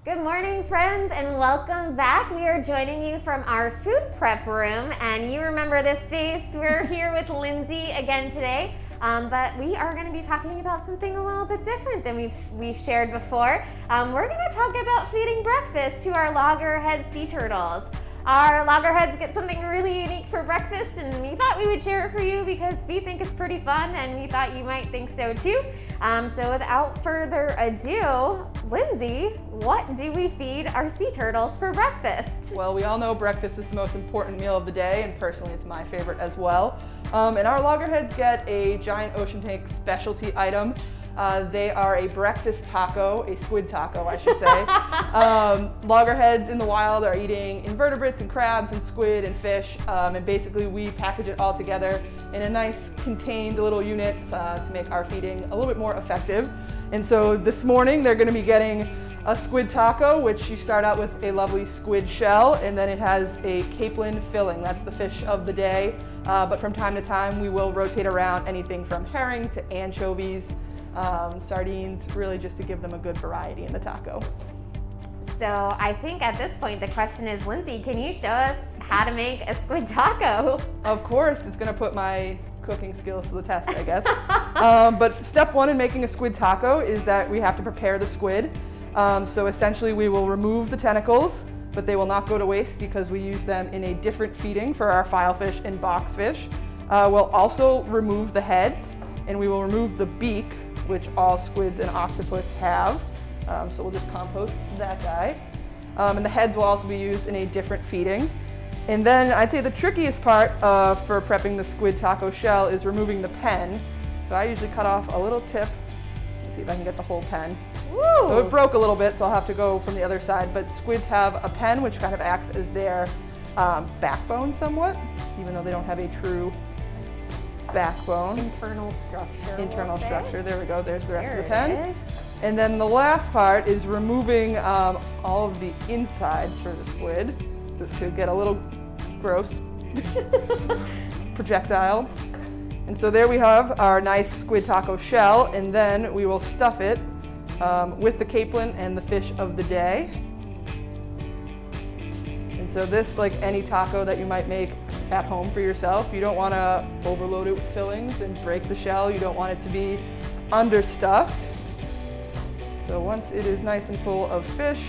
Good morning, friends, and welcome back. We are joining you from our food prep room, and you remember this space. We're here with Lindsay again today, but we are going to be talking about something a little bit different than we've shared before. We're going to talk about feeding breakfast to our loggerhead sea turtles. Our loggerheads get something really unique for breakfast, and we thought we would share it for you because we think it's pretty fun, and we thought you might think so too. So without further ado, Lindsay, what do we feed our sea turtles for breakfast? Well, we all know breakfast is the most important meal of the day, and personally it's my favorite as well. And our loggerheads get a giant ocean tank specialty item. They are a breakfast taco, a squid taco, I should say. Loggerheads in the wild are eating invertebrates and crabs and squid and fish, and basically we package it all together in a nice contained little unit to make our feeding a little bit more effective. And so this morning they're going to be getting a squid taco, which you start out with a lovely squid shell, and then it has a capelin filling. That's the fish of the day. But from time to time we will rotate around anything from herring to anchovies, sardines, really just to give them a good variety in the taco. So I think at this point the question is, Lindsay, can you show us how to make a squid taco? Of course, it's going to put my cooking skills to the test, I guess. But step one in making a squid taco is that we have to prepare the squid. So essentially we will remove the tentacles, but they will not go to waste because we use them in a different feeding for our filefish and boxfish. We'll also remove the heads, and we will remove the beak, which all squids and octopus have. So we'll just compost that guy. And the heads will also be used in a different feeding. And then I'd say the trickiest part for prepping the squid taco shell is removing the pen. So I usually cut off a little tip. Let's see if I can get the whole pen. Woo! So it broke a little bit, so I'll have to go from the other side. But squids have a pen which kind of acts as their backbone somewhat, even though they don't have a true backbone. Internal structure. There we go. There's the rest of the There pen. it is. And then the last part is removing all of the insides for the squid. This could get a little gross. Projectile. And so there we have our nice squid taco shell, and then we will stuff it with the capelin and the fish of the day. And so this, like any taco that you might make at home for yourself, you don't want to overload it with fillings and break the shell. You don't want it to be understuffed. So once it is nice and full of fish,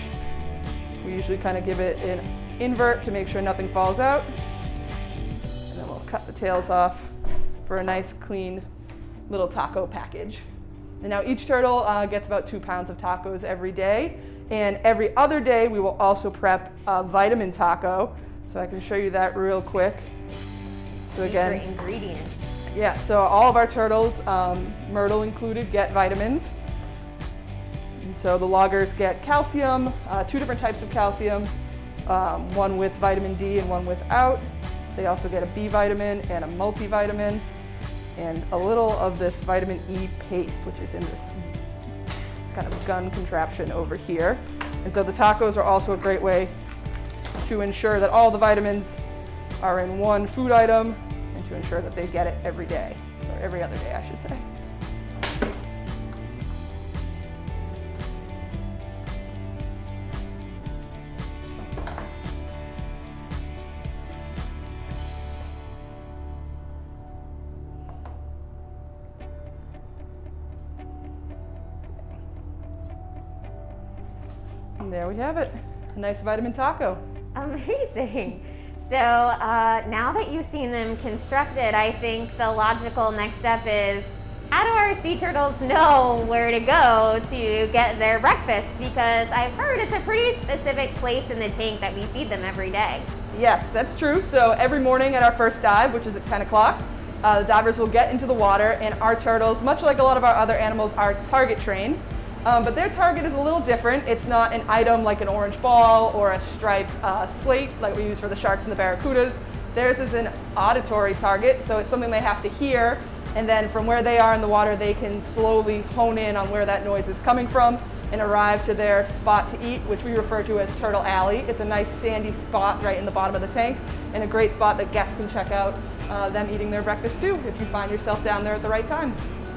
we usually kind of give it an invert to make sure nothing falls out. And then we'll cut the tails off for a nice clean little taco package. And now each turtle gets about 2 pounds of tacos every day. And every other day we will also prep a vitamin taco. So I can show you that real quick. So again, Secret ingredients. yeah, so all of our turtles, Myrtle included, get vitamins. And so the loggers get calcium, 2 different types of calcium, one with vitamin D and one without. They also get a B vitamin and a multivitamin, and a little of this vitamin E paste, which is in this kind of gun contraption over here. And so the tacos are also a great way to ensure that all the vitamins are in one food item, and to ensure that they get it every day, or every other day, I should say. And there we have it, a nice vitamin taco. Amazing. So now that you've seen them constructed, I think the logical next step is, how do our sea turtles know where to go to get their breakfast? Because I've heard it's a pretty specific place in the tank that we feed them every day. Yes, that's true. So every morning at our first dive, which is at 10 o'clock, the divers will get into the water, and our turtles, much like a lot of our other animals, are target trained. But their target is a little different. It's not an item like an orange ball or a striped slate like we use for the sharks and the barracudas. Theirs is an auditory target, so it's something they have to hear, and then from where they are in the water, they can slowly hone in on where that noise is coming from and arrive to their spot to eat, which we refer to as Turtle Alley. It's a nice sandy spot right in the bottom of the tank, and a great spot that guests can check out them eating their breakfast too if you find yourself down there at the right time.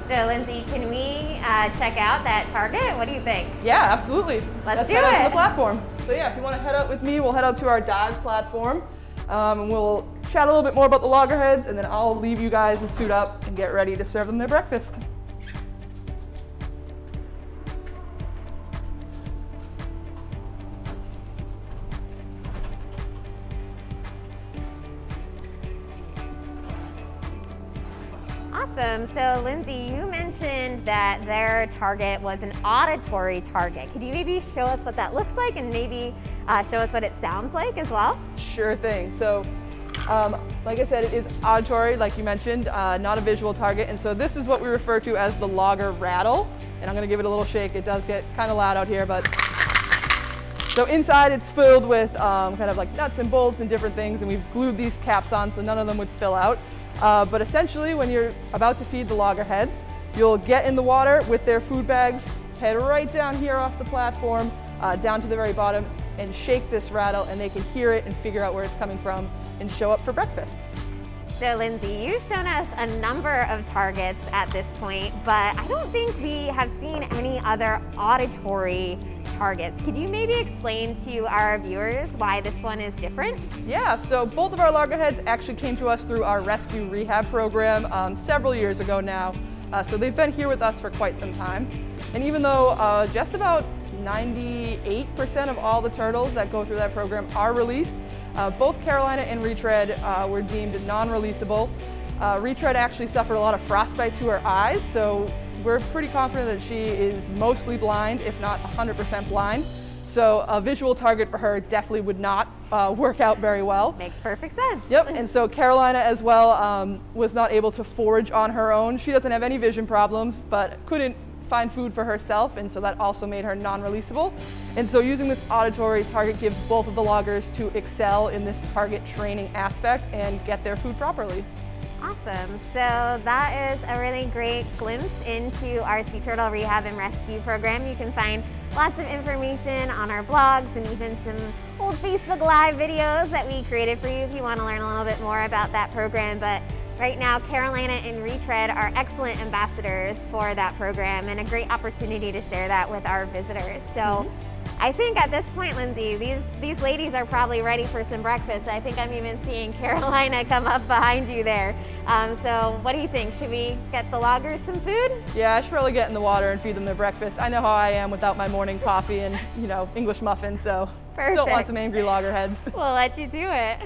So Lindsay, can we check out that target? What do you think? Yeah, absolutely. Let's do head out to it. the platform. So yeah, if you want to head out with me, we'll head out to our dive platform, and we'll chat a little bit more about the loggerheads, and then I'll leave you guys to suit up and get ready to serve them their breakfast. Awesome. So Lindsay, you mentioned that their target was an auditory target. Could you maybe show us what that looks like and maybe show us what it sounds like as well? Sure thing. So like I said, it is auditory, like you mentioned, not a visual target. And so this is what we refer to as the logger rattle. And I'm going to give it a little shake. It does get kind of loud out here, but so inside it's filled with kind of like nuts and bolts and different things, and we've glued these caps on so none of them would spill out. But essentially, when you're about to feed the loggerheads, you'll get in the water with their food bags, head right down here off the platform, down to the very bottom, and shake this rattle, and they can hear it and figure out where it's coming from and show up for breakfast. So Lindsay, you've shown us a number of targets at this point, but I don't think we have seen any other auditory targets. Could you maybe explain to our viewers why this one is different? Yeah, so both of our loggerheads actually came to us through our rescue rehab program several years ago now. So they've been here with us for quite some time. And even though just about 98% of all the turtles that go through that program are released, both Carolina and Retread were deemed non-releasable. Retread actually suffered a lot of frostbite to her eyes, so we're pretty confident that she is mostly blind, if not 100% blind. So a visual target for her definitely would not work out very well. Makes perfect sense. Yep, and so Carolina as well was not able to forage on her own. She doesn't have any vision problems, but couldn't find food for herself, and so that also made her non-releasable. And so using this auditory target gives both of the loggers to excel in this target training aspect and get their food properly. Awesome. So that is a really great glimpse into our sea turtle rehab and rescue program. You can find lots of information on our blogs and even some old Facebook Live videos that we created for you if you want to learn a little bit more about that program. But right now, Carolina and Retread are excellent ambassadors for that program and a great opportunity to share that with our visitors. So I think at this point, Lindsay, these ladies are probably ready for some breakfast. I think I'm even seeing Carolina come up behind you there. So what do you think? Should we get the loggers some food? Yeah, I should probably get in the water and feed them their breakfast. I know how I am without my morning coffee and, English muffins, so Perfect. Don't want some angry loggerheads. We'll let you do it.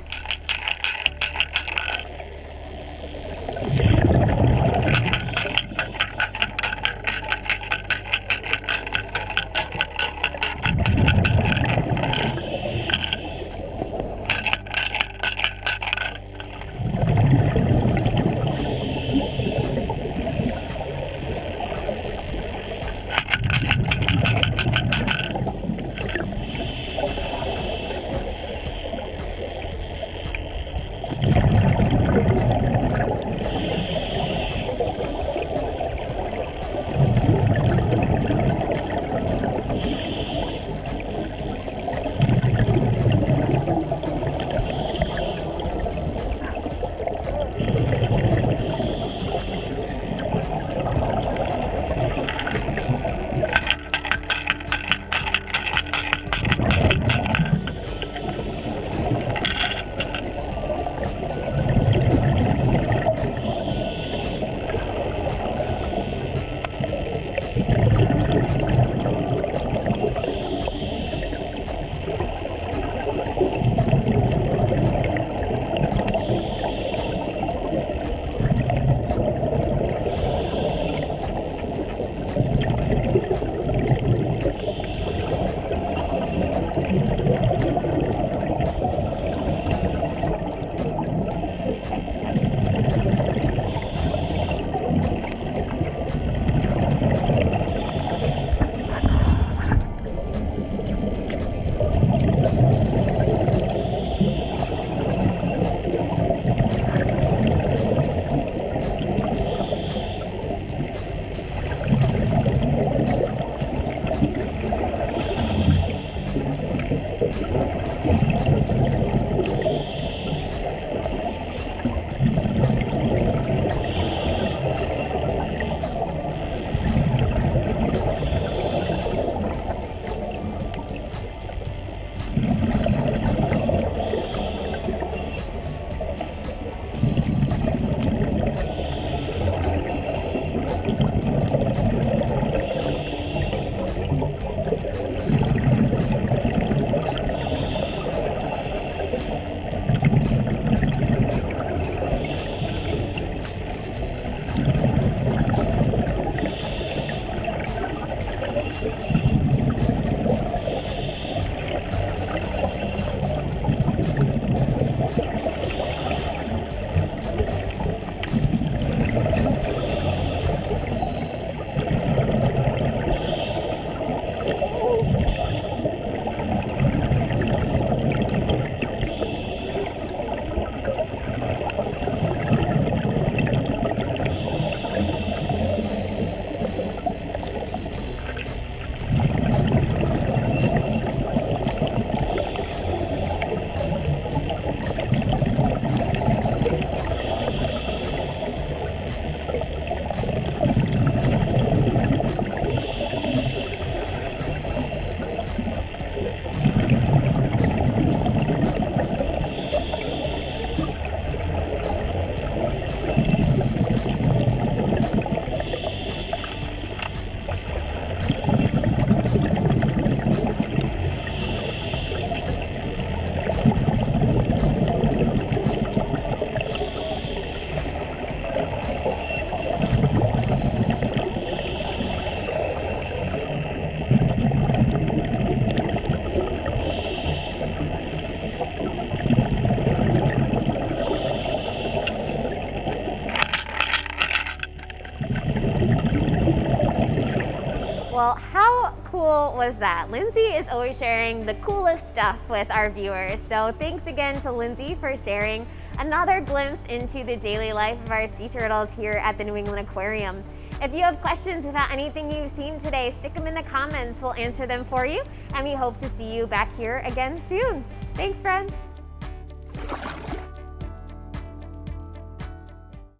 was that. Lindsay is always sharing the coolest stuff with our viewers. So thanks again to Lindsay for sharing another glimpse into the daily life of our sea turtles here at the New England Aquarium. If you have questions about anything you've seen today, stick them in the comments. We'll answer them for you, and we hope to see you back here again soon. Thanks, friends.